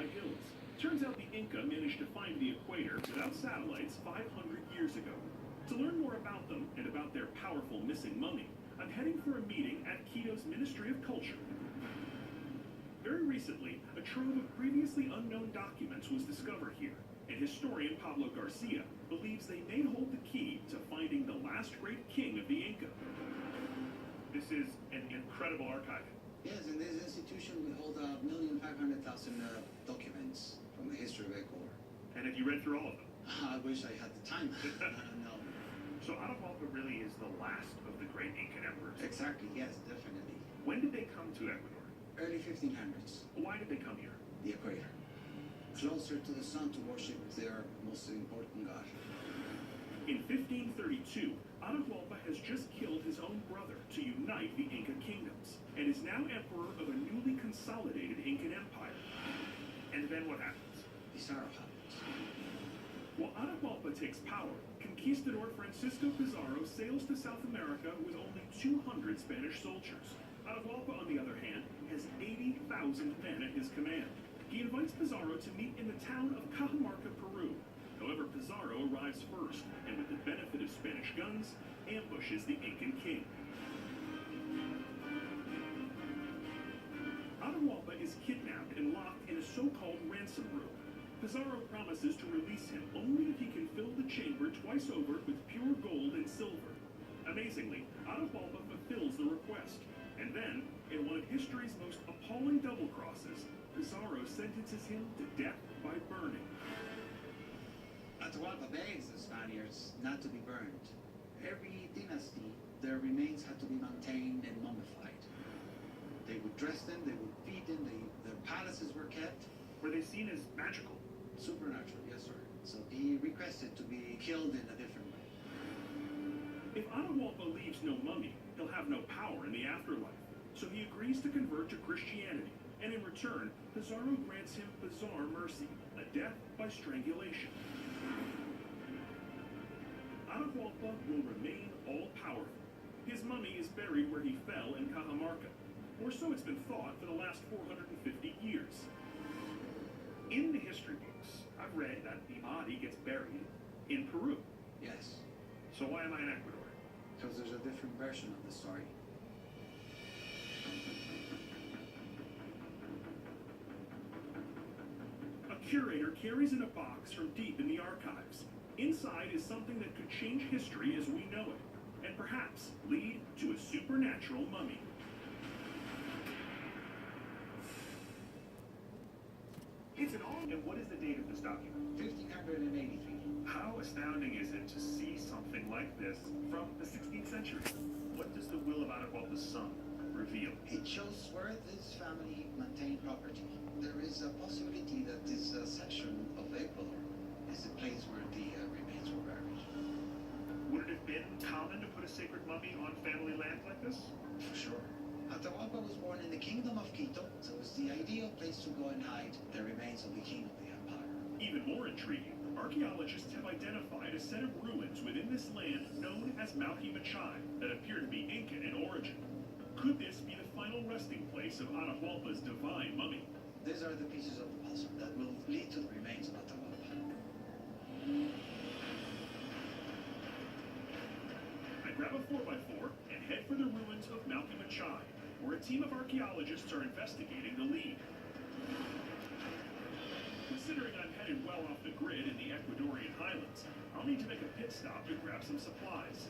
high hills. Turns out the Inca managed to find the equator without satellites 500 years ago. To learn more about them and about their powerful missing mummy, I'm heading for a meeting at Quito's Ministry of Culture. Very recently, a trove of previously unknown documents was discovered here, and historian Pablo Garcia believes they may hold the key to finding the last great king of the Inca. This is an incredible archive. Yes, in this institution we hold 1,500,000 documents from the history of Ecuador. And have you read through all of them? I wish I had the time. No. So Atahualpa really is the last of the great Incan emperors. Exactly, yes, definitely. When did they come to Ecuador? Early 1500s, Why did they come here? the equator. Closer to the sun to worship their most important god. In 1532, Atahualpa has just killed his own brother to unite the Inca kingdoms, and is now emperor of a newly consolidated Incan empire. And then what happens? Pizarro happens. While Atahualpa takes power, conquistador Francisco Pizarro sails to South America with only 200 Spanish soldiers. Atahualpa, on the other hand, has 80,000 men at his command. He invites Pizarro to meet in the town of Cajamarca, Peru. However, Pizarro arrives first, and with the benefit of Spanish guns, ambushes the Incan king. Atahualpa is kidnapped and locked in a so-called ransom room. Pizarro promises to release him only if he can fill the chamber twice over with pure gold and silver. Amazingly, Atahualpa fulfills the request, and then, in one of history's most appalling double crosses, Pizarro sentences him to death by burning. Atahualpa begs the Spaniards not to be burned. Every dynasty, their remains had to be maintained and mummified. They would dress them, they would feed them, their palaces were kept. Were they seen as magical? Supernatural, yes sir. So he requested to be killed in a different way. If Atahualpa leaves no mummy, he'll have no power in the afterlife. So he agrees to convert to Christianity, and in return, Pizarro grants him bizarre mercy, a death by strangulation. Atahualpa will remain all-powerful. His mummy is buried where he fell in Cajamarca, or so it's been thought for the last 450 years. In the history books, I've read that the body gets buried in Peru. Yes, So why am I in Ecuador? because there's a different version of the story. A curator carries in a box from deep in the archives. Inside is something that could change history as we know it, and perhaps lead to a supernatural mummy. Is it all? And what is the date of this document? 1583. How astounding is it to see something like this from the 16th century? What does the will of Atahualpa's son reveal? It shows where this family maintained property. There is a possibility that this section of Ecuador is the place where the remains were buried. Would it have been common to put a sacred mummy on family land like this? For sure. Atahualpa was born in the kingdom of Quito, so it's the ideal place to go and hide the remains of the king of the empire. Even more intriguing, archaeologists have identified a set of ruins within this land known as Malhi Machai that appear to be Incan in origin. Could this be the final resting place of Atahualpa's divine mummy? These are the pieces of the puzzle that will lead to the remains of Atahualpa. I grab a 4x4 and head for the ruins of Malhi Machai, where a team of archaeologists are investigating the lead. Considering I'm headed well off the grid in the Ecuadorian highlands, I'll need to make a pit stop to grab some supplies.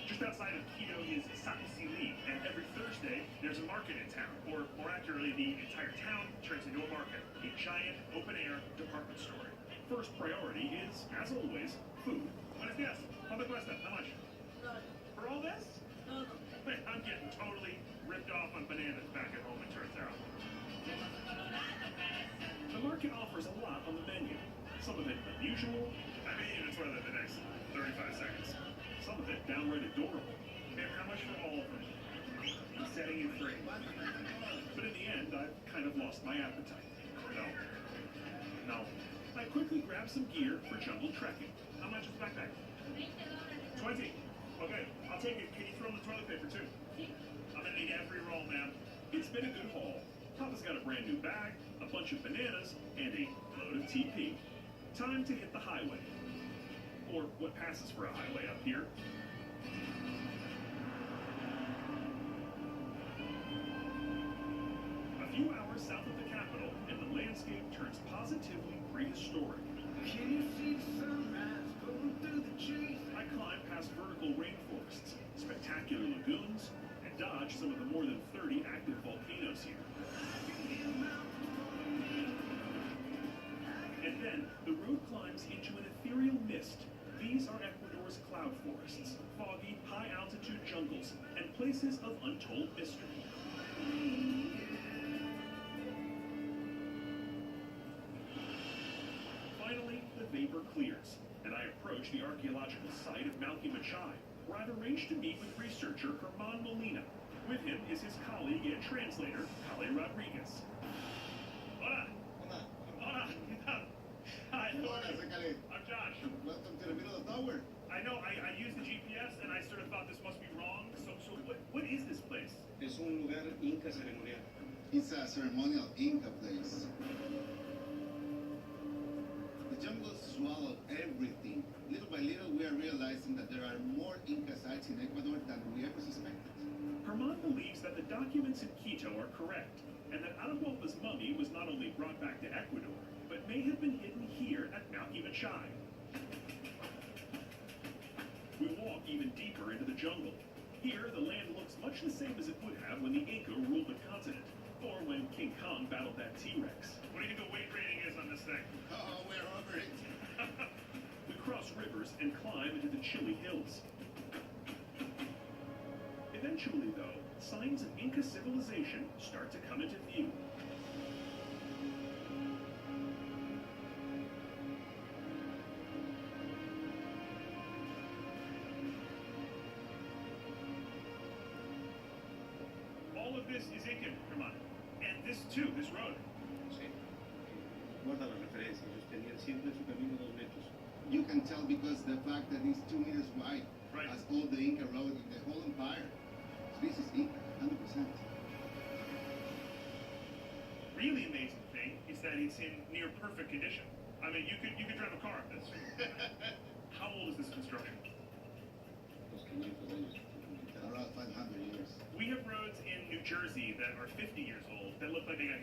Just outside of Quito is San Isidro, and every Thursday there's a market in town, or more accurately, the entire town turns into a market, a giant open-air department store. First priority is, as always, food. Buenos días. ¿Cuánto cuesta? How much? For all this? I'm getting totally ripped off on bananas back at home, it turns out. The market offers a lot on the menu. Some of it unusual. I mean, it's worth it the next 35 seconds. Some of it downright adorable. And how much for all of them? I'm setting you free. But in the end, I've kind of lost my appetite. No. I quickly grab some gear for jungle trekking. How much is the backpack? 20. Okay, I'll take it. Can you throw in the toilet paper too? I'm gonna need every roll, ma'am. It's been a good haul. Papa's got a brand new bag, a bunch of bananas, and a load of TP. Time to hit the highway. Or what passes for a highway up here. A few hours south of the capital, and the landscape turns positively prehistoric. Can you see the sunrise going through the trees? I climb past vertical rainforests, spectacular lagoons, and dodge some of the more than 30 active volcanoes here. And then, the road climbs into an ethereal mist. These are Ecuador's cloud forests, foggy, high-altitude jungles, and places of untold mystery. Finally, the vapor clears, and I approach the archaeological site of Malky Machay, where I've arranged to meet with researcher Herman Molina. With him is his colleague and translator, Kale Rodriguez. Hola. Hola. Hola. Hi. Hola, Kale. I'm Josh. Welcome to the middle of nowhere. I know, I used the GPS and I sort of thought this must be wrong. So what is this place? Es un lugar inca ceremonial. It's a ceremonial Inca place. The jungle swallowed everything. Little by little, we are realizing that there are more Inca sites in Ecuador than we ever suspected. Herman believes that the documents in Quito are correct, and that Atahualpa's mummy was not only brought back to Ecuador, but may have been hidden here at Malky Machay. We walk even deeper into the jungle. Here, the land looks much the same as it would have when the Inca ruled the continent, or when King Kong battled that T-Rex. What do you think the weight rating is on this thing? Oh, we're over it. We cross rivers and climb into the chilly hills. Eventually, though, signs of Inca civilization start to come into view. All of this is Incan, Herman. And this too, this road. Sí. Guarda la referencia. Ellos tenían siempre su camino 2 metros. You can tell because the fact that it's 2 meters wide, Right. as all the Inca road in the whole empire. So this is Inca, 100%. Really amazing thing is that it's in near perfect condition. I mean, you could drive a car up this. How old is this construction? Los 500 años. Around 500 years. We have roads in New Jersey that are 50 years old that look like they got